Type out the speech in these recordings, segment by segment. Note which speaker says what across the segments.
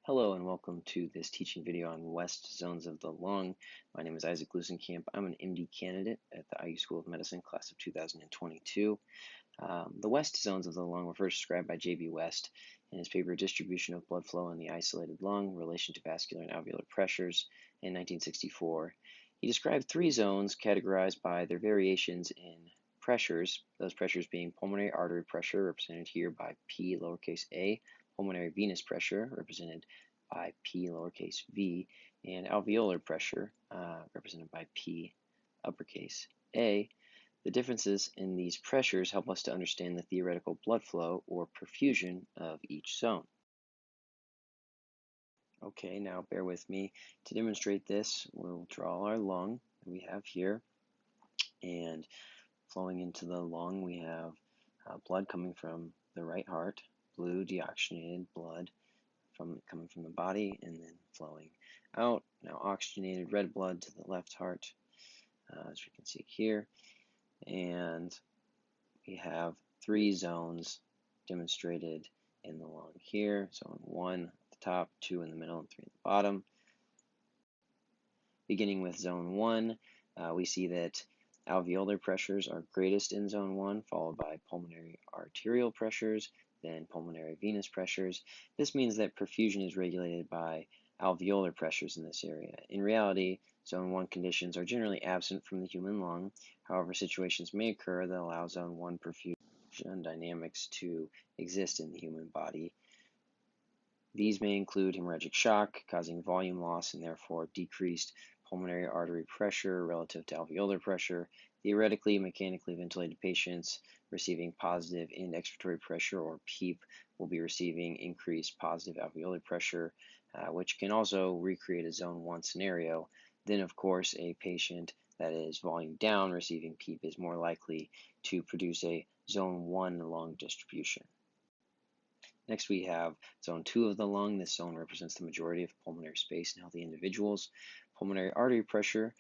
Speaker 1: Hello and welcome to this teaching video on west zones of the lung. My name is Gluesenkamp. I'm an MD candidate at the IU School of Medicine, class of 2022. The west zones of the lung were first described by J.B. West in his paper Distribution of Blood Flow in the Isolated Lung, Relation to Vascular and Alveolar Pressures in 1964. He described three zones categorized by their variations in pressures, those pressures being pulmonary artery pressure, represented here by P lowercase a, pulmonary venous pressure, represented by P lowercase v, and alveolar pressure, represented by P uppercase a. The differences in these pressures help us to understand the theoretical blood flow or perfusion of each zone. Okay, now bear with me. To demonstrate this, we'll draw our lung that we have here, and flowing into the lung we have blood coming from the right heart, blue deoxygenated blood coming from the body and then flowing out. Now oxygenated red blood to the left heart, as we can see here. And we have three zones demonstrated in the lung here. Zone 1 at the top, 2 in the middle, and 3 at the bottom. Beginning with zone 1, we see that alveolar pressures are greatest in zone 1, followed by pulmonary arterial pressures, then pulmonary venous pressures. This means that perfusion is regulated by alveolar pressures in this area. In reality, zone 1 conditions are generally absent from the human lung. However, situations may occur that allow zone 1 perfusion dynamics to exist in the human body. These may include hemorrhagic shock, causing volume loss and therefore decreased pulmonary artery pressure relative to alveolar pressure. Theoretically, mechanically ventilated patients receiving positive end expiratory pressure, or PEEP, will be receiving increased positive alveolar pressure, which can also recreate a zone 1 scenario. Then, of course, a patient that is volume down receiving PEEP is more likely to produce a zone 1 lung distribution. Next, we have zone 2 of the lung. This zone represents the majority of pulmonary space in healthy individuals. Pulmonary artery pressure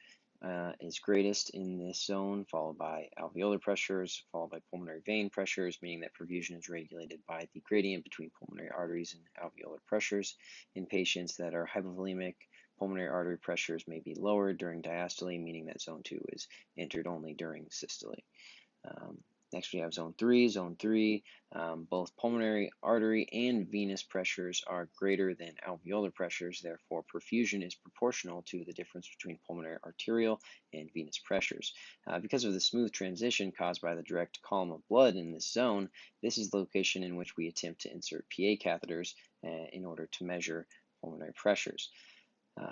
Speaker 1: is greatest in this zone, followed by alveolar pressures, followed by pulmonary vein pressures, meaning that perfusion is regulated by the gradient between pulmonary arteries and alveolar pressures. In patients that are hypovolemic, pulmonary artery pressures may be lowered during diastole, meaning that zone 2 is entered only during systole. Next, we have zone 3. Zone 3, both pulmonary artery and venous pressures are greater than alveolar pressures. Therefore, perfusion is proportional to the difference between pulmonary arterial and venous pressures. Because of the smooth transition caused by the direct column of blood in this zone, this is the location in which we attempt to insert PA catheters in order to measure pulmonary pressures.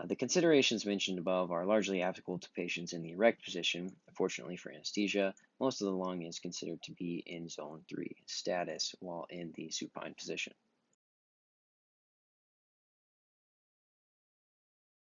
Speaker 1: The considerations mentioned above are largely applicable to patients in the erect position. Fortunately for anesthesia, most of the lung is considered to be in zone 3 status while in the supine position.